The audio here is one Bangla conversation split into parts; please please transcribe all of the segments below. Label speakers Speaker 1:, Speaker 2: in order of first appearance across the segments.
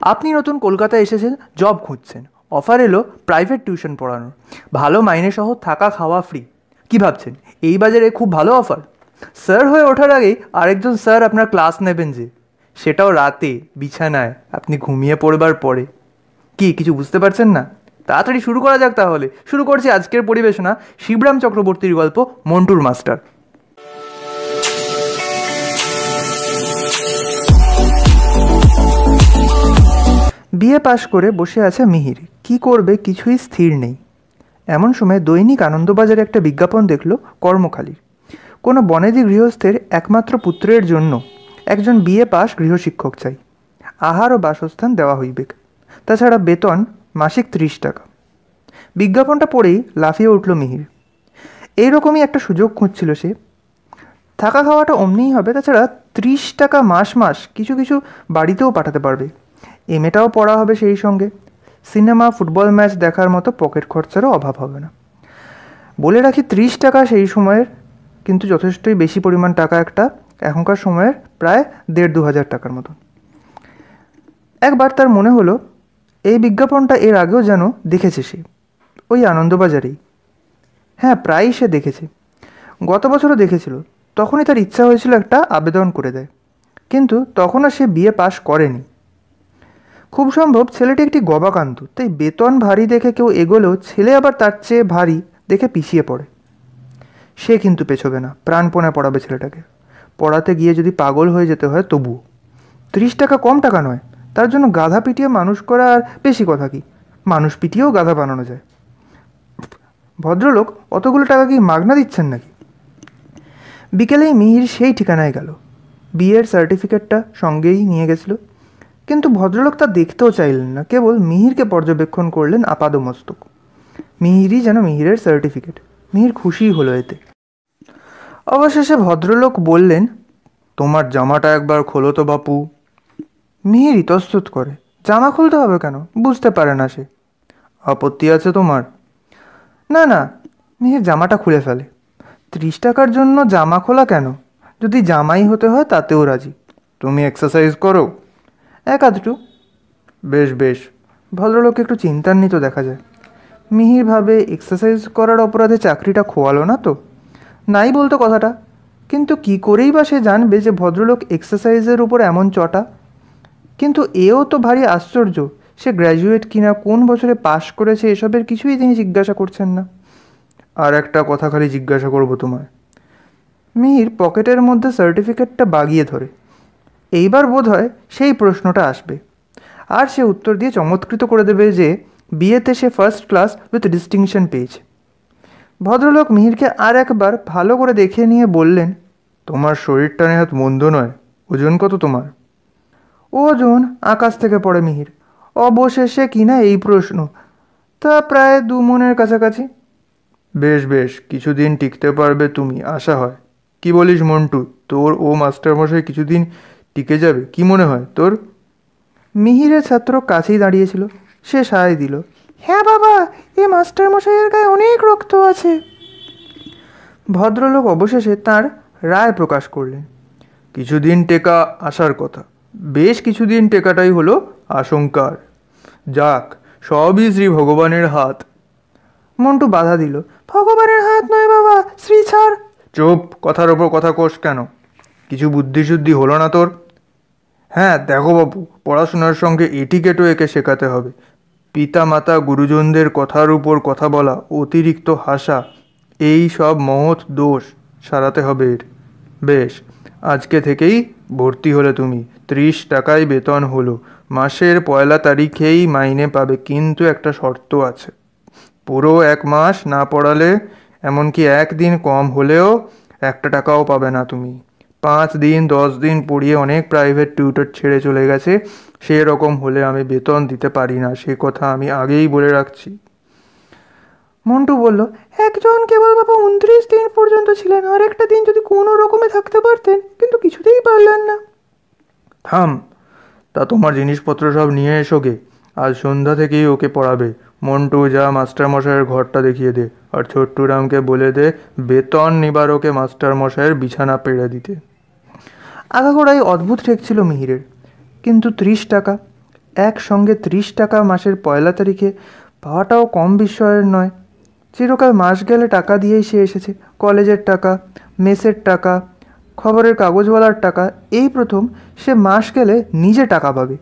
Speaker 1: আপনি নতুন কলকাতায় এসেছেন, জব খুঁজছেন, অফার এলো প্রাইভেট টিউশন পড়ানোর, ভালো মাইনে সহ থাকা খাওয়া ফ্রি। কি ভাবছেন এই বাজারে খুব ভালো অফার? স্যার হয়ে ওঠার আগেই আরেকজন স্যার আপনার ক্লাস নেবেন যে, সেটাও রাতে বিছানায় আপনি ঘুমিয়ে পড়বার পরে। কি কিছু বুঝতে পারছেন না? তাড়াতাড়ি শুরু করা যাক তাহলে। শুরু করছি আজকের পরিবেশনা, শিবরাম চক্রবর্তীর গল্প মন্টুর মাস্টার। বিএ পাশ করে বসে আছে মিহির, কি করবে কিছুই স্থির নেই। এমন সময় দৈনিক আনন্দবাজারে একটা বিজ্ঞাপন দেখল কর্মখালির। কোনো বনেদি গৃহস্থের একমাত্র পুত্রের জন্য একজন বিএ পাশ গৃহশিক্ষক চাই। আহার ও বাসস্থান দেওয়া হইবে, তাছাড়া বেতন মাসিক 30 টাকা। বিজ্ঞাপনটা পড়েই লাফিয়ে উঠল মিহির। এইরকমই একটা সুযোগ খুঁজছিল সে। থাকা খাওয়াটা অমনিই হবে, তাছাড়া 30 টাকা মাস মাস কিছু কিছু বাড়িতেও পাঠাতে পারবে। এমএটাও পড়া হবে সেই সঙ্গে। সিনেমা ফুটবল ম্যাচ দেখার মতো পকেট খরচারও অভাব হবে না। বলে রাখি 30 টাকা সেই সময়ের কিন্তু যথেষ্টই বেশি পরিমাণ টাকা, একটা এখনকার সময়ের প্রায় 1,500-2,000 টাকার মতো। একবার তার মনে হলো এই বিজ্ঞাপনটা এর আগেও যেন দেখেছে সে, ওই আনন্দবাজারেই। হ্যাঁ, প্রায়ই সে দেখেছে। গত বছরও দেখেছিল। তখনই তার ইচ্ছা হয়েছিল একটা আবেদন করে দেয়, কিন্তু তখনও সে বিএ পাশ করেনি। খুব সম্ভব ছেলেটি একটি গবাকান্ত, তাই বেতন ভারী দেখে কেউ এগোলেও ছেলে আবার তার চেয়ে ভারী দেখে পিছিয়ে পড়ে। সে কিন্তু পেছোবে না, প্রাণপণে পড়াবে ছেলেটাকে। পড়াতে গিয়ে যদি পাগল হয়ে যেতে হয় তবুও। 30 টাকা কম টাকা নয়, তার জন্য গাধা পিটিয়ে মানুষ করা আর বেশি কথা কি, মানুষ পিটিয়েও গাধা বানানো যায়। ভদ্রলোক অতগুলো টাকা কি মাগনা দিচ্ছেন নাকি? বিকেলেই মিহির সেই ঠিকানায় গেল। বিয়ের সার্টিফিকেটটা সঙ্গেই নিয়ে গেছিল, কিন্তু ভদ্রলোক তা দেখতেও চাইলেন না, কেবল মিহিরকে পর্যবেক্ষণ করলেন আপাদমস্তক। মিহিরই যেন মিহিরের সার্টিফিকেট। মিহির খুশিই হলো এতে। অবশেষে ভদ্রলোক বললেন, তোমার জামাটা একবার খোলো তো বাপু। মিহির ইতস্তত করে, জামা খুলতে হবে কেন? বুঝতে পারে না সে। আপত্তি আছে তোমার? না না। মিহির জামাটা খুলে ফেলে। 30 টাকার জন্য জামা খোলা কেন? যদি জামাই হতে হয় তাতেও রাজি। তুমি এক্সারসাইজ করো? এক আধটু। বেশ বেশ। ভদ্রলোক একটু চিন্তান্বিত দেখা যায়। মিহির ভাবে, এক্সারসাইজ করার অপরাধে চাকরিটা খোয়ালো না তো? নাই বলতো কথাটা, কিন্তু কি করেই বা সে জানবে যে ভদ্রলোক এক্সারসাইজের উপর এমন চটা? কিন্তু এও তো ভারী আশ্চর্য, সে গ্র্যাজুয়েট কিনা, কোন বছরে পাশ করেছে, এসবের কিছুই তিনি জিজ্ঞাসা করছেন না। আর একটা কথা খালি জিজ্ঞাসা করব তোমায়। মিহির পকেটের মধ্যে সার্টিফিকেটটা বাগিয়ে ধরে। এইবার বোধ হয় সেই প্রশ্নটা আসবে, আর সে উত্তর দিয়ে চমৎকৃত করে দেবে যে বিয়েতে সে ফার্স্ট ক্লাস উইথ ডিস্টিংশন পেয়েছে। ভদ্রলোক মিহিরকে আর একবার ভালো করে দেখে নিয়ে বললেন, তোমার শরীরটা নেহাত মন্দ নয়। ওজন কত তোমার? ওজন আকাশ থেকে পড়ে মিহির। অবশেষে কিনা এই প্রশ্ন। তা প্রায় 2 মণের কাছাকাছি। বেশ বেশ, কিছুদিন টিকতে পারবে তুমি, আশা হয়। কি বলিস মন্টু, তোর ও মাস্টারমশাই কিছুদিন টিকে যাবে কি মনে হয় তোর? মিহিরের ছাত্র কাছেই দাঁড়িয়েছিল। সে সায় দিল, হ্যাঁ বাবা, এ মাস্টারমশাইয়ের গায়ে অনেক রক্ত আছে। ভদ্রলোক অবশেষে তার রায় প্রকাশ করলেন, কিছুদিন টেকা আসার কথা, বেশ কিছুদিন টেকাটাই হলো আশঙ্কার। যাক, সবই শ্রী ভগবানের হাত। মন্টু বাধা দিল, ভগবানের হাত নয় বাবা, শ্রী ছাড়। চুপ, কথার ওপর কথা কোষ কেন? কিছু বুদ্ধিশুদ্ধি হলো না তোর? হ্যাঁ দেখো বাবু, পড়াশোনার সঙ্গে এটিকেটও একে শেখাতে হবে। পিতা মাতা গুরুজনদের কথার উপর কথা বলা, অতিরিক্ত হাসা, এই সব মহৎ দোষ সারাতে হবে এর। বেশ, আজকে থেকেই ভর্তি হলে তুমি। 30 টাকায় বেতন হলো, মাসের 1 তারিখেই মাইনে পাবে, কিন্তু একটা শর্ত আছে। পুরো 1 মাস না পড়ালে, এমনকি 1 দিন কম হলেও 1 টাকাও পাবে না তুমি। 5 দিন 10 দিন পড়িয়ে অনেক প্রাইভেট টিউটর ছেড়ে চলে গেছে, সেরকম হলে আমি বেতন দিতে পারি না, সে কথা আমি আগেই বলে রাখছি। মন্টু বলল, একজন কেবল বাবা 29 দিন পর্যন্ত ছিলেন, আর একটা দিন যদি কোনো রকমে থাকতে পারতেন, কিন্তু কিছুতেই পারলেন না। থাম, তা তোমার জিনিসপত্র সব নিয়ে এসো গে। আজ সন্ধ্যা থেকেই ওকে পড়াবে। মন্টু, যা মাস্টারমশাইয়ের ঘরটা দেখিয়ে দে, আর ছোট্টুরামকে বলে দে বেতন নিবারকে মাস্টারমশাইয়ের বিছানা পেড়ে দিতে। আগাগোড়াই অদ্ভুত ঠেকছিল মিহিরের, কিন্তু 30 টাকা, একসঙ্গে 30 টাকা মাসের 1 তারিখে পাওয়াটাও কম বিস্ময়ের নয়। চিরকাল মাস গেলে টাকা দিয়েই সে এসেছে। কলেজের টাকা, মেসের টাকা, খবরের কাগজওয়ালার টাকা, এই প্রথম সে মাস গেলে নিজে টাকা পাবে।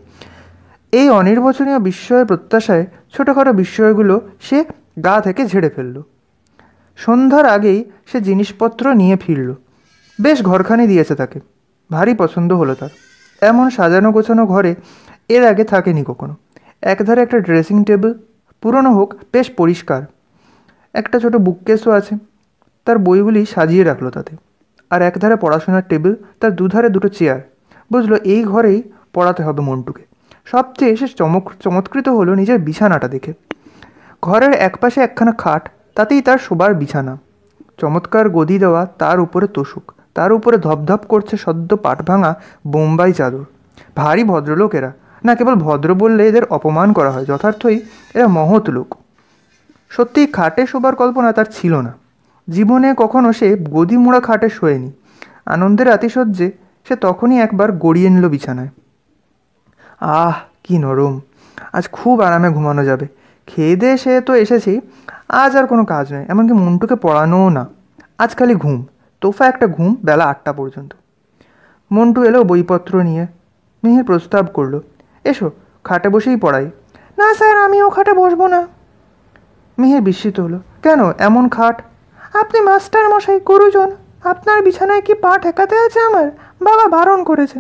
Speaker 1: এই অনির্বচনীয় বিস্ময়ের প্রত্যাশায় ছোটোখাটো বিস্ময়গুলো সে গা থেকে ঝেড়ে ফেলল। সন্ধ্যার আগেই সে জিনিসপত্র নিয়ে ফিরল। বেশ ঘরখানি দিয়েছে তাকে, ভারী পছন্দ হলো তার। এমন সাজানো গোছানো ঘরে এর আগে থাকেনি কখনো। একধারে একটা ড্রেসিং টেবিল, পুরনো হোক বেশ পরিষ্কার। একটা ছোট বুককেসও আছে, তার বইগুলি সাজিয়ে রাখলো তাতে। আর একধারে পড়াশোনার টেবিল, তার দুধারে দুটো চেয়ার। বুঝলো এই ঘরেই পড়াতে হবে মন্টুকে। সবচেয়ে সে চমৎকৃত হলো নিজের বিছানাটা দেখে। ঘরের একপাশে একখানা খাট, তাতেই তার শোবার বিছানা। চমৎকার গদি দেওয়া, তার উপরে তোষক, তার উপরে ধপধপ করছে সদ্য পাট ভাঙা বোম্বাই চাদর। ভারী ভদ্রলোক এরা। না, কেবল ভদ্র বললে এদের অপমান করা হয়, যথার্থই এরা মহৎ লোক। সত্যিই খাটে শোবার কল্পনা তার ছিল না। জীবনে কখনো সে গদি মোড়া খাটে শোয়নি। আনন্দের আতিশয্যে সে তখনই একবার গড়িয়ে নিল বিছানায়। আহ, কি নরম! আজ খুব আরামে ঘুমানো যাবে। খেয়ে দিয়ে সে তো এসেছি, আজ আর কোনো কাজ নেই, এমনকি মন্টুকে পড়ানোও না। আজ খালি ঘুম, তোফা একটা ঘুম, বেলা 8টা পর্যন্ত। মন্টু এলো বইপত্র নিয়ে। মিহির প্রস্তাব করলো, এসো খাটে বসেই পড়াই। না স্যার, আমিও খাটে বসবো না। মিহির বিস্মিত হলো। কেন এমন খাট? আপনি মাস্টার মশাই, গুরুজন, আপনার বিছানায় কি পা ঠেকাতে আছে আমার? বাবা বারণ করেছে।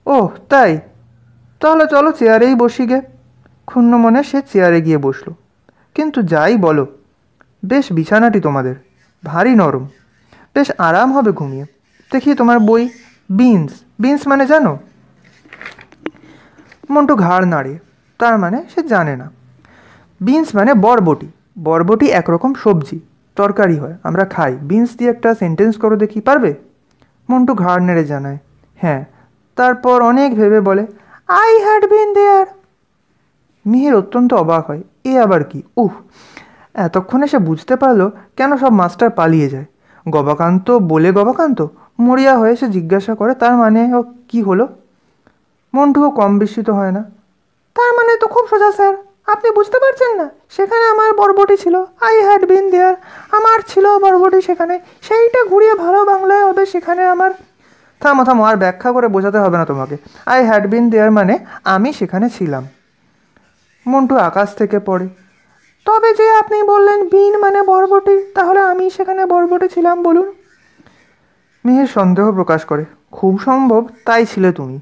Speaker 1: ও তাই, তাহলে চলো চেয়ারেই বসি গে। ক্ষুণ্ণ মনে সে চেয়ারে গিয়ে বসলো। কিন্তু যাই বলো, বেশ বিছানাটি তোমাদের, ভারী নরম, বেশ আরাম হবে ঘুমিয়ে। দেখি তোমার বই। বিনস, বিনস মানে জানো? মন্টু ঘাড় নাড়িয়ে, তার মানে সে জানে না। বিনস মানে বরবটি। বরবটি একরকম সবজি, তরকারি হয়, আমরা খাই। বিনস দিয়ে একটা সেন্টেন্স করো দেখি, পারবে? মন্টু ঘাড় নেড়ে জানায়, হ্যাঁ। তারপর অনেক ভেবে বলে, আই হ্যাড বিন দেয়ার। মিহির অত্যন্ত অবাক হয়, এ আবার কি? এতক্ষণে সে বুঝতে পারলো কেন সব মাস্টার পালিয়ে যায়। গবাকান্ত বলে গবাকান্ত। মরিয়া হয়ে সে জিজ্ঞাসা করে, তার মানে ও কি হলো? মন্টুও কম বিস্মিত হয় না। তার মানে তো খুব সোজা স্যার, আপনি বুঝতে পারছেন না? সেখানে আমার বরবটি ছিল, আই হ্যাড বিন দেয়ার। আমার ছিল বরবটি সেখানে, সেইটা ঘুরিয়ে ভালো বাংলায় হবে সেখানে আমার। থামো থামো, আর ব্যাখ্যা করে বোঝাতে হবে না তোমাকে। আই হ্যাড বিন দেয়ার মানে আমি সেখানে ছিলাম। মন্টু আকাশ থেকে পড়ে। তবে যে আপনি বললেন বিন মানে বরবটি, তাহলে আমি সেখানে বরবটি ছিলাম বলুন। মিহির সন্দেহ প্রকাশ করে, খুব সম্ভব তাই ছিলে তুমি।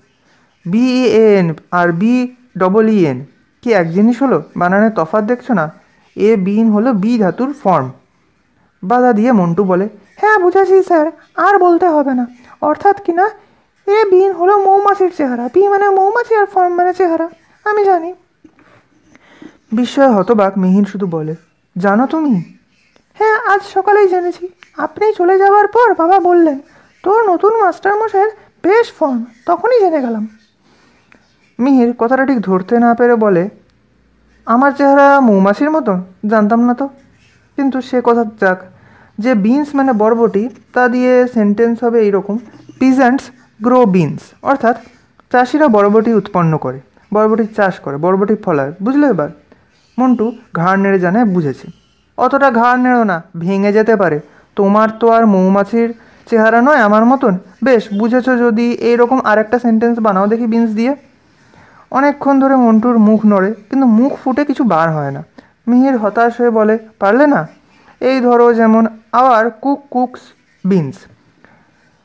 Speaker 1: BEN আর BEEN কি এক জিনিস হলো? বানানের তফাৎ দেখছো না? এ বিন হলো বি ধাতুর ফর্ম। বাধা দিয়ে মন্টু বলে, হ্যাঁ বুঝেছি স্যার, আর বলতে হবে না। অর্থাৎ কি না, এ বিন হলো মৌমাছির চেহারা, বি মানে মৌমাছি আর ফর্ম মানে চেহারা, আমি জানি। বিস্ময়ে হতবাক মিহির শুধু বলে, জানো তুমি? হ্যাঁ, আজ সকালেই জেনেছি। আপনি চলে যাওয়ার পর বাবা বললেন, তোর নতুন মাস্টারমশাইয়ের বেশ ফর্ম, তখনই জেনে গেলাম। মিহির কথাটা ঠিক ধরতে না পেরে বলে, আমার চেহারা মৌমাছির মতন? জানতাম না তো। কিন্তু সে কথা যাক। যে বিনস মানে বরবটি, তা দিয়ে সেন্টেন্স হবে এইরকম, পিজেন্টস গ্রো বিনস, অর্থাৎ চাষিরা বরবটি উৎপন্ন করে, বরবটির চাষ করে, বরবটি ফলায়। বুঝলে এবার? মন্টু ঘাড় নেড়ে জানায়, বুঝেছি। অতটা ঘাড় নেড়ো না, ভেঙে যেতে পারে। তোমার তো আর মৌমাছির চেহারা নয় আমার মতন। বেশ, বুঝেছো যদি এইরকম আরেকটা সেন্টেন্স বানাও দেখি বিনস দিয়ে। অনেকক্ষণ ধরে মন্টুর মুখ নড়ে, কিন্তু মুখ ফুটে কিছু বার হয় না। মিহির হতাশ হয়ে বলে, পারলে না? এই ধরো, যেমন আওয়ার কুক কুকস বিনস,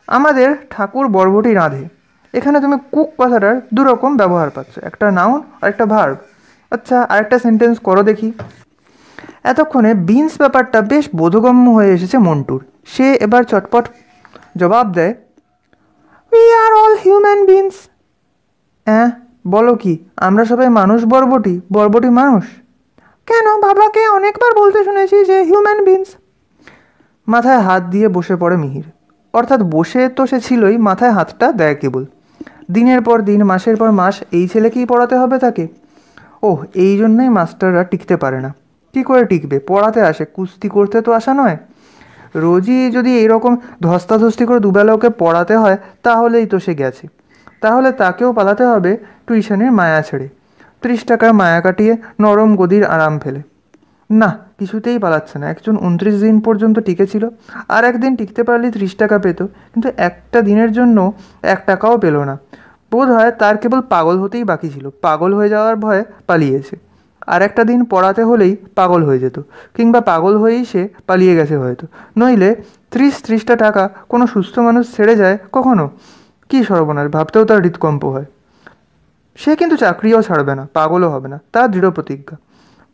Speaker 1: আমাদের ঠাকুর বরবটি রাঁধে। এখানে তুমি কুক কথাটার দুরকম ব্যবহার পাচ্ছ, একটা নাউন আর একটা ভার্ব। আচ্ছা, আরেকটা সেন্টেন্স করো দেখি। এতক্ষণে বিনস ব্যাপারটা বেশ বোধগম্য হয়ে এসেছে মন্টুর। সে এবার চটপট জবাব দেয়, we are all human beans. বলো কি, আমরা সবাই মানুষ বরবটি? বরবটি মানুষ? কেন, বাবাকে অনেকবার বলতে শুনেছি যে হিউম্যান বিনস। মাথায় হাত দিয়ে বসে পড়ে মিহির। অর্থাৎ বসে তো সে ছিলই, মাথায় হাতটা দেয় কেবল। দিনের পর দিন, মাসের পর মাস এই ছেলেকেই পড়াতে হবে তাকে। এই জন্যই মাস্টাররা টিকতে পারে না। কী করে টিকবে? পড়াতে আসে, কুস্তি করতে তো আসা নয়। রোজই যদি এইরকম ধস্তাধস্তি করে দুবেলা ওকে পড়াতে হয়, তাহলেই তো সে গেছে। তাহলে তাকেও পালাতে হবে টিউশনের মায়া ছেড়ে, 30 টাকার মায়া কাটিয়ে নরম গদির আরাম ফেলে। না, কিছুতেই পালাচ্ছে না। একজন 29 দিন পর্যন্ত টিকেছিল, আর একদিন টিকতে পারলে 30 টাকা পেত, কিন্তু একটা দিনের জন্য 1 টাকাও পেল না। বোধ হয় তার কেবল পাগল হতেই বাকি ছিল। পাগল হয়ে যাওয়ার ভয়ে পালিয়েছে। আর একটা দিন পড়াতে হলেই পাগল হয়ে যেত, কিংবা পাগল হয়েই সে পালিয়ে গেছে হয়তো। নইলে 30টা টাকা কোনো সুস্থ মানুষ ছেড়ে যায় কখনো? কী সর্বনাশ, ভাবতেও তার হৃদকম্প হয়। সে কিন্তু চাকরিও ছাড়বে না, পাগলও হবে না, তার দৃঢ় প্রতিজ্ঞা।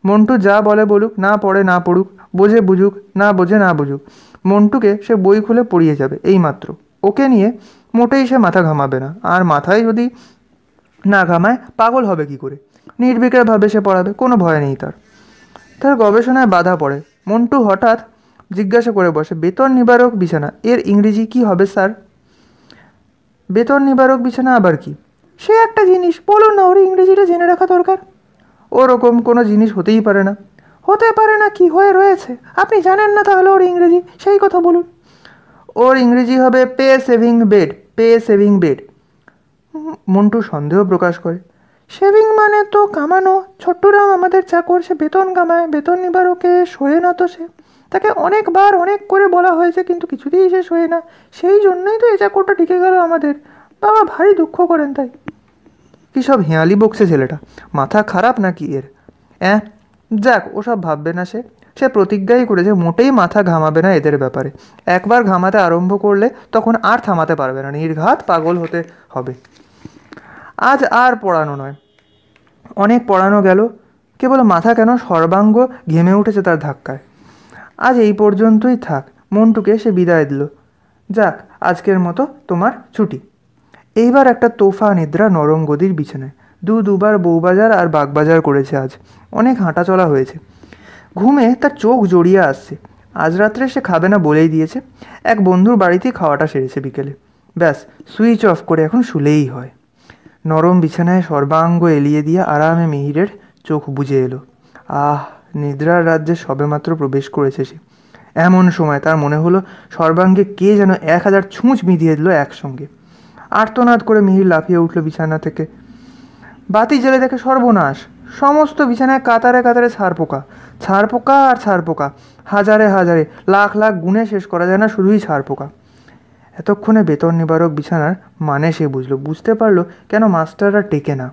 Speaker 1: মন্টু যা বলে বলুক, না পড়ে না পড়ুক, বোঝে বুঝুক, না বোঝে না বুঝুক, মন্টুকে সে বই খুলে পড়িয়ে যাবে, এই মাত্র। ওকে নিয়ে মোটেই সে মাথা ঘামাবে না। আর মাথায় যদি না ঘামায়, পাগল হবে কি করে? নির্বিকারভাবে সে পড়াবে, কোনো ভয় নেই তার। তার গবেষণায় বাধা পড়ে। মন্টু হঠাৎ জিজ্ঞাসা করে বসে, বেতন নিবারক বিছানা এর ইংরেজি কি হবে স্যার? বেতন নিবারক বিছানা আবার কি? সে একটা জিনিস, বলুন না, ওর ইংরেজিটা জেনে রাখা দরকার। ওরকম কোনো জিনিস হতেই পারে না। হতে পারে না কি, হয়ে রয়েছে। আপনি জানেন না তাহলে ওর ইংরেজি? সেই কথা বলুন। ওর ইংরেজি হবে pay saving bed, pay saving bed. Montu সন্দেহ প্রকাশ করে। সেভিং মানে তো কামানো। ছোট্টুরাম আমাদের চাকর, সে বেতন কামায়, বেতন নিবার ওকে শোয়ে না তো সে। তাকে অনেকবার অনেক করে বলা হয়েছে, কিন্তু কিছুতেই সে শোয়ে না। সেই জন্যই তো এই চাকরটা টিকে গেল আমাদের। বাবা ভারী দুঃখ করেন তাই। কী সব হেঁয়ালি বকছে ছেলেটা, মাথা খারাপ নাকি এর? অ্যাঁ, যাক, ওসব ভাববে না সে। সে প্রতিজ্ঞাই করেছে মোটেই মাথা ঘামাবে না এদের ব্যাপারে। একবার ঘামাতে আরম্ভ করলে তখন আর থামাতে পারবে না, নির্ঘাত পাগল হতে হবে। আজ আর পড়ানো নয়, অনেক পড়ানো গেল। কেবল মাথা কেন, সর্বাঙ্গ ঘেমে উঠেছে তার ধাক্কায়। আজ এই পর্যন্তই থাক। মন্টুকে সে বিদায় দিল। যাক, আজকের মতো তোমার ছুটি। এইবার একটা তোফা নিদ্রা নরম গদির বিছানায়। দুবার বউবাজার আর বাগবাজার করেছে আজ। অনেক হাঁটা চলা হয়েছে। ঘুমে তার চোখ জড়িয়ে আসছে। আজ রাত্রে সে খাবে না বলেই দিয়েছে। এক বন্ধুর বাড়িতেই খাওয়াটা সেরেছে বিকেলে। ব্যাস, সুইচ অফ করে এখন শুলেই হয়। নরম বিছানায় সর্বাঙ্গ এলিয়ে দিয়ে আরামে মিহিরের চোখ বুজে এলো। আহ, নিদ্রার রাজ্যে সবেমাত্র প্রবেশ করেছে সে। এমন সময় তার মনে হলো সর্বাঙ্গে কে যেন 1000 ছুঁচ বিঁধিয়ে দিল একসঙ্গে। আর্তনাদ করে মিহির লাফিয়ে উঠল বিছানা থেকে। বাতি জ্বেলে দেখে সর্বনাশ। সমস্ত বিছানায় কাতারে কাতারে ছারপোকা, ছারপোকা আর ছারপোকা। হাজারে হাজারে, লাখ লাখ গুণে শেষ করা যায় না, শুধুই ছারপোকা। এতক্ষণে বেতন নিবারক বিছানার মানে সে বুঝতে পারলো কেন মাস্টাররা টেকে না।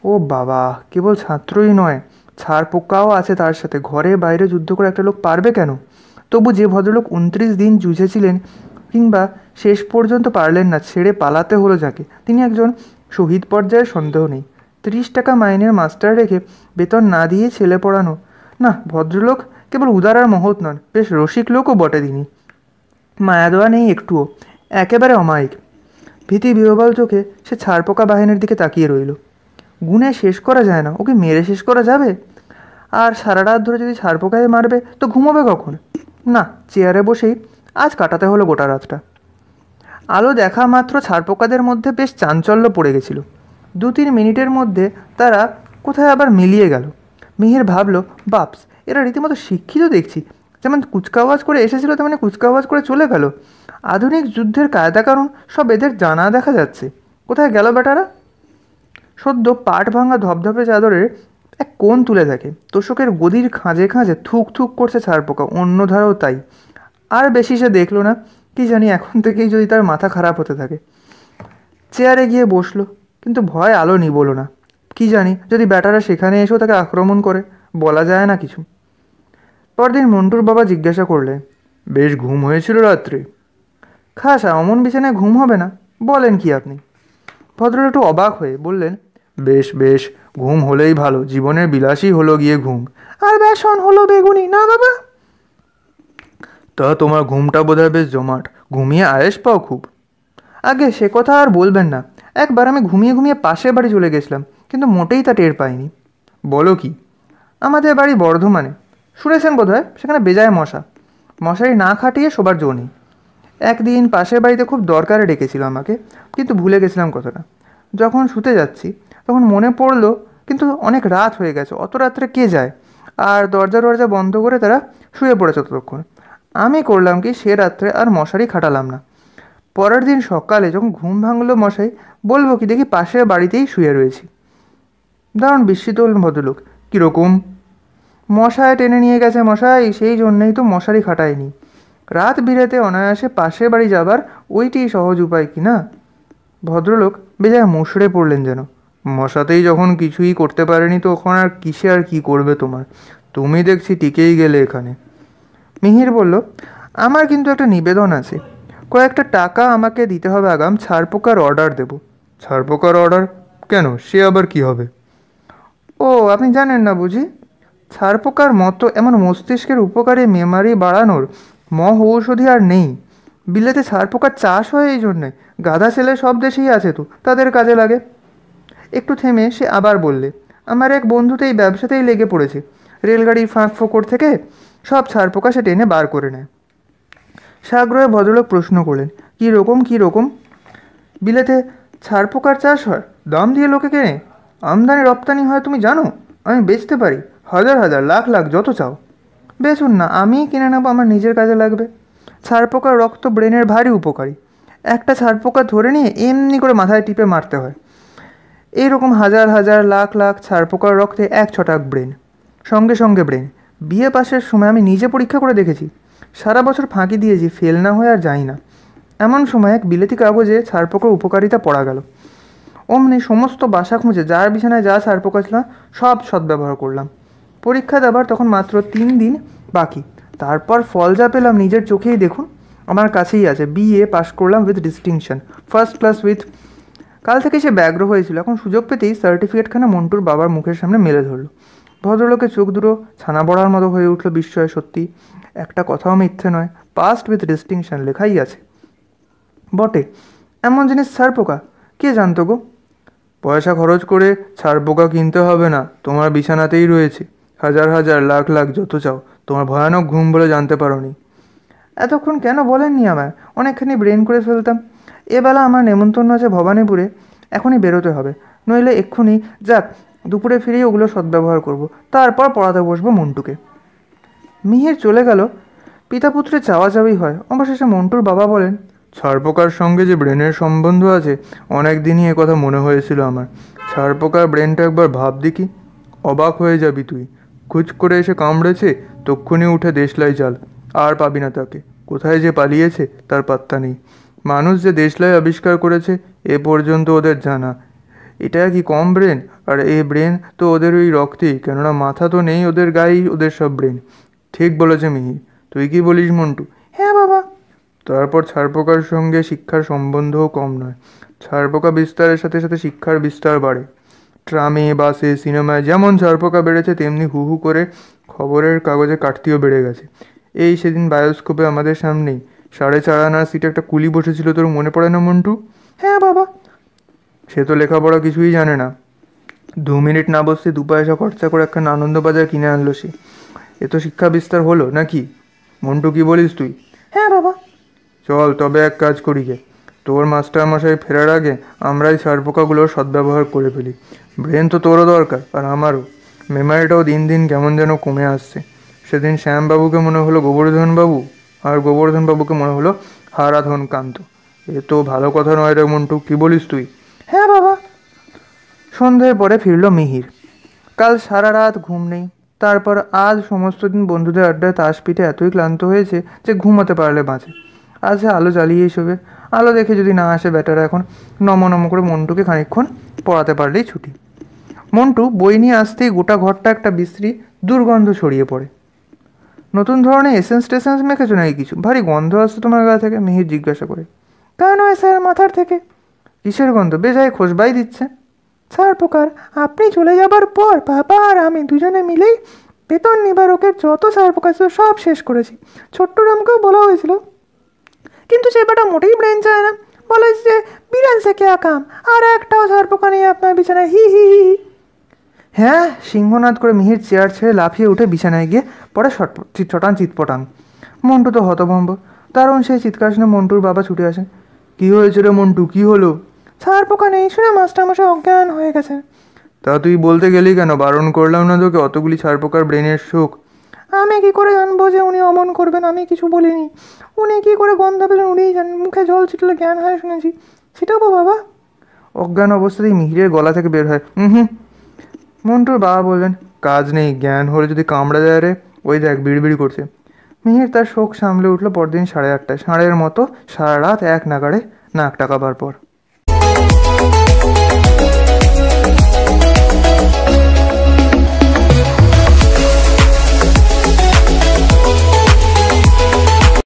Speaker 1: ও বাবা, কেবল ছাত্রই নয়, ছারপোকাও আছে তার সাথে। ঘরে বাইরে যুদ্ধ করে একটা লোক পারবে কেন? তবু যে ভদ্রলোক 29 দিন যুঝেছিলেন, কিংবা শেষ পর্যন্ত পারলেন না, ছেড়ে পালাতে হলো যাকে, তিনি একজন শহীদ পর্যায়ের, সন্দেহ নেই। 30 টাকা মাইনের মাস্টার রেখে বেতন না দিয়ে ছেলে পড়ানো? না, ভদ্রলোক কেবল উদার আর মহৎ নন, বেশ রসিক লোকও বটে তিনি। মায়া দেওয়া নেই একটুও, একেবারে অমায়িক। ভীতি বিহ্বল চোখে সে ছারপোকা বাহিনীর দিকে তাকিয়ে রইল। গুনে শেষ করা যায় না, ওকে মেরে শেষ করা যাবে? আর সারা রাত ধরে যদি ছারপোকায় মারবে তো ঘুমোবে কখন? না, চেয়ারে বসেই আজ কাটাতে হলো গোটা রাতটা। আলো দেখা মাত্র ছারপোকাদের মধ্যে বেশ চাঞ্চল্য পড়ে গেছিল। 2-3 মিনিটের মধ্যে তারা কোথায় আবার মিলিয়ে গেল। মিহির ভাবল, বাপস, এরা রীতিমতো শিক্ষিত দেখছি। যেমন কুচকাওয়াজ করে এসেছিল তেমনি কুচকাওয়াজ করে চলে গেল। আধুনিক যুদ্ধের কায়দা কানুন সব এদের জানা দেখা যাচ্ছে। কোথায় গেল বেটারা? সদ্য পাট ভাঙা ধপধপে চাদরের এক কোণ তুলে দেখে তোষকের গদির খাঁজে খাঁজে থুক থুক করছে ছারপোকা। অন্য ধারেও তাই। আর বেশি সে দেখলো না। কি জানি এখন থেকেই যদি তার মাথা খারাপ হতে থাকে। চেয়ারে গিয়ে বসলো, কিন্তু ভয় আলো নিবলো না। কি জানি যদি ব্যাটারা সেখানে এসেও তাকে আক্রমণ করে, বলা যায় না কিছু। পরদিন মন্টুর বাবা জিজ্ঞাসা করলে, বেশ ঘুম হয়েছিল রাত্রে? খাসা, অমন বিছানায় ঘুম হবে না? বলেন কি আপনি? ভদ্রলোক একটু অবাক হয়ে বললেন, বেশ বেশ, ঘুম হলেই ভালো। জীবনের বিলাসই হলো গিয়ে ঘুম। আর বেসন হলো বেগুনি না বাবা? তা তোমার ঘুমটা বোধহয় বেশ জমাট, ঘুমিয়ে আয়েস পাও খুব। আগে সে কথা আর বলবেন না। একবার আমি ঘুমিয়ে ঘুমিয়ে পাশের বাড়ি চলে গেছিলাম, কিন্তু মোটেই তা টের পাইনি। বলো কি? আমাদের বাড়ি বর্ধমানে, শুনেছেন বোধহয়। সেখানে বেজায় মশা, মশারি না খাটিয়ে শোবার জো নেই। একদিন পাশের বাড়িতে খুব দরকারে ডেকেছিল আমাকে, কিন্তু ভুলে গেছিলাম কথাটা। যখন শুতে যাচ্ছি তখন মনে পড়লো, কিন্তু অনেক রাত হয়ে গেছে, অত রাত্রে কে যায়? আর দরজা দরজা বন্ধ করে তারা শুয়ে পড়েছে ততক্ষণ। আমি করলাম কি, সে রাত্রে আর মশারি খাটালাম না। পরের দিন সকালে যখন ঘুম ভাঙলো মশাই, বলবো কি দেখি পাশের বাড়িতেই শুয়ে রয়েছি। দারুণ বিস্মিত হলেন ভদ্রলোক। কীরকম? মশায় টেনে নিয়ে গেছে মশাই, সেই জন্যেই তো মশারি খাটায়নি। রাত বিরেতে অনায়াসে পাশের বাড়ি যাবার ওইটি সহজ উপায় কি না? ভদ্রলোক বেজায় মুষড়ে পড়লেন যেন। মশাতেই যখন কিছুই করতে পারেনি তো ওখানে আর কিসে আর কি করবে তোমার? তুমি দেখছি টিকেই গেলে এখানে। মিহির বলল, আমার কিন্তু একটা নিবেদন আছে। কয়েকটা টাকা আমাকে দিতে হবে আগাম, ছারপোকার অর্ডার দেব। ছারপোকার অর্ডার? কেন, সে আবার কি হবে? ও, আপনি জানেন না বুঝি? ছারপোকার মতো এমন মস্তিষ্কের উপকারী মেমারি বাড়ানোর ঔষধি আর নেই। বিলেতে ছারপোকার চাষ হয় এই জন্যে। গাধা ছেলে সব দেশেই আছে তো, তাদের কাজে লাগে। একটু থেমে সে আবার বললে, আমার এক বন্ধুতে এই ব্যবসাতেই লেগে পড়েছে। রেলগাড়ির ফাঁক ফোকর থেকে সব ছারপোকা সে টেনে বার করে নেয়। সাগ্রহে ভদ্রলোক প্রশ্ন করলেন, কী রকম কী রকম? বিলেতে ছারপোকার চাষ হয়, দাম দিয়ে লোকে কেনে, আমদানি রপ্তানি হয়, তুমি জানো? আমি বেচতে পারি, হাজার হাজার লাখ লাখ যত চাও। বেচুন না, আমিই কিনে নেবো, আমার নিজের কাজে লাগবে। ছারপোকার রক্ত ব্রেনের ভারী উপকারী। একটা ছারপোকা ধরে নিয়ে এমনি করে মাথায় টিপে মারতে হয়। এইরকম হাজার হাজার লাখ লাখ ছারপোকার রক্তে এক ছটাক ব্রেন, সঙ্গে সঙ্গে ব্রেন। বিএ পাসের সময় আমি নিজে পরীক্ষা করে দেখেছি। সারা বছর ফাঁকি দিয়েছি, ফেল না হয়ে আর যাই না। এমন সময় এক বিলেতি কাগজে ছারপোকার উপকারিতা পড়া গেল। অমনি সমস্ত বাসা খুঁজে যার বিছানায় যা ছারপোকা ছিল সব সদ্ব্যবহার করলাম। পরীক্ষা দেবার তখন মাত্র 3 দিন বাকি। তারপর ফল যা পেলাম নিজের চোখেই দেখুন। আমার কাছেই আছে, বিএ পাস করলাম with distinction, first class with. কাল থেকে সে ব্যগ্র হয়েছিল, এখন সুযোগ পেতেই সার্টিফিকেটখানা মন্টুর বাবার মুখের সামনে মেলে ধরল। ভদ্রলোকের চোখ দুটো ছানা বড়ার মতো হয়ে উঠল বিস্ময়ে। সত্যি, একটা কথাও মিথ্যে নয়, পাস্ট উইথ ডিস্টিংশন লেখাই আছে। বটে, এমন জিনিস ছারপোকা কে জানতো গো? পয়সা খরচ করে ছারপোকা কিনতে হবে না, তোমার বিছানাতেই রয়েছে, হাজার হাজার লাখ লাখ যত চাও। তোমার ভয়ানক ঘুম বলে জানতে পারোনি। এতক্ষণ কেন বলেননি আমায়? অনেকখানি ব্রেন করে ফেলতাম। এবেলা আমার নেমন্তন্ন আছে ভবানীপুরে, এখনই বেরোতে হবে, নইলে এক্ষুনি যাক দুপুরে ফিরেই ওগুলো সদ্ব্যবহার করব, তারপর পড়াতে বসবো মন্টুকে। মিহির চলে গেল। পিতাপুত্রে চাওয়াচাওয়ি হয়। অবশেষে মন্টুর বাবা বলেন, ছারপোকার সঙ্গে যে ব্রেনের সম্বন্ধ আছে, অনেক দিনই কথা মনে হয়েছিল আমার। ছারপোকার ব্রেনটা একবার ভাব দেখি, অবাক হয়ে যাবি তুই। খুঁজ করে এসে কামড়েছে, তক্ষুনি উঠে দেশলাই চাল, আর পাবি না তাকে। কোথায় যে পালিয়েছে তার পাত্তা নেই। মানুষ যে দেশলাই আবিষ্কার করেছে এ পর্যন্ত ওদের জানা। এটা কি কম ব্রেন? আর এই ব্রেন তো ওদের ওই রক্তেই, কেননা মাথা তো নেই ওদের গায়েই ওদের সব ব্রেন। ঠিক বলেছে মিহির, তুই কি বলিস মন্টু? হ্যাঁ বাবা। তারপর ছারপোকার সঙ্গে শিক্ষার সম্বন্ধও কম নয়। ছারপোকা বিস্তারের সাথে সাথে শিক্ষার বিস্তার বাড়ে। ট্রামে, বাসে, সিনেমায় যেমন ছারপোকা বেড়েছে, তেমনি হু হু করে খবরের কাগজে কাটতিও বেড়ে গেছে। এই সেদিন বায়োস্কোপে আমাদের সামনেই 4.5 আনার সিটে একটা কুলি বসেছিল, তোর মনে পড়ে না মন্টু? হ্যাঁ বাবা। সে তো লেখাপড়া কিছুই জানে না। 2 মিনিট না বসতে 2 পয়সা খরচা করে একটা আনন্দবাজার কিনে আনলো সে। এ তো শিক্ষা বিস্তার হলো নাকি? মন্টু, কি বলিস তুই? হ্যাঁ বাবা। চল তবে এক কাজ করি গে, তোর মাস্টারমশাই ফেরার আগে আমরাই ছারপোকাগুলোর সদ্ব্যবহার করে ফেলি। ব্রেন তো তোরও দরকার, আর আমারও। মেমারিটাও দিন দিন কেমন যেন কমে আসছে। সেদিন শ্যামবাবুকে মনে হলো গোবর্ধনবাবু, আর গোবর্ধনবাবুকে মনে হলো হারাধন কান্ত। এ তো ভালো কথা নয় রে মন্টু, কি বলিস তুই? হ্যাঁ বাবা। সন্ধ্যের পরে ফিরল মিহির। কাল সারা রাত ঘুম নেই। তারপর আজ সমস্ত দিন বন্ধুদের আড্ডায় তাস পিঠে এতই ক্লান্ত হয়েছে যে ঘুমাতে পারলে বাঁচে। আজ আলো জ্বালিয়েই শোবে। আলো দেখে যদি না আসে ব্যাটারা, এখন নম নম করে মন্টুকে খানিকক্ষণ পড়াতে পারলেই ছুটি। মন্টু বই নিয়ে আসতেই গোটা ঘরটা একটা বিশ্রী দুর্গন্ধ ছড়িয়ে পড়ে। নতুন ধরনের এসেন্স টেসেন্স মেখেছো নাকি কিছু? ভারী গন্ধ আসছে তোমার গা থেকে, মিহির জিজ্ঞাসা করে। কেন স্যার, মাথার থেকে। কিসের গন্ধ? বেজায় খোসবাই দিচ্ছে। ছারপোকার। আপনি চলে যাবার পর বাবা আর আমি দুজনে মিলেই বেতন নিবারকের যত ছারপোকা ছিল সব শেষ করেছি। ছোট্টরামকেও বলা হয়েছিল, কিন্তু সে বেটা মোটেই ব্রেন চায় না। বলে যে বিরান সে কে কাম, আর একটাও ছারপোকা নেই আপনার বিছানায়, হি হি হি। হ্যাঁ, সিংহনাদ করে মিহির চেয়ার ছেড়ে লাফিয়ে উঠে বিছানায় গিয়ে পড়ে ছটান চিৎপটাং। মন্টু তো হতভম্ব। দারুণ সেই চিৎকার শুনে মন্টুর বাবা ছুটে আসে। কি হয়েছে রে মন্টু, কি হলো? ছারপোকা নেই শুনে মাস্টারমশাই অজ্ঞান হয়ে গেছে। তা তুই বলতে গেলি কেন? বারণ করলাম না তোকে? অতগুলি ছারপোকার ব্রেনের শোক। আমি কি করে জানবো যে উনি অমন করবেন? আমি কিছু বলিনি। উনি কি করে গন্ধ পেলেন উনিই জানেন, মুখে জল ছিটলে জ্ঞান হয় শুনেছি। সেটাও বাবা। অজ্ঞান অবস্থাতেই মিহিরের গলা থেকে বের হয়, হুম। মন্টুর বাবা বললেন, কাজ নেই, জ্ঞান হলে যদি কামড়ে দেয় রে। ওই দেখ বিড়বিড়ি করছে। মিহির তার শোক সামলে উঠল পরদিন 8:30টায়, ষাঁড়ের মতো সারা রাত এক নাগাড়ে নাক ডাকাবার পর।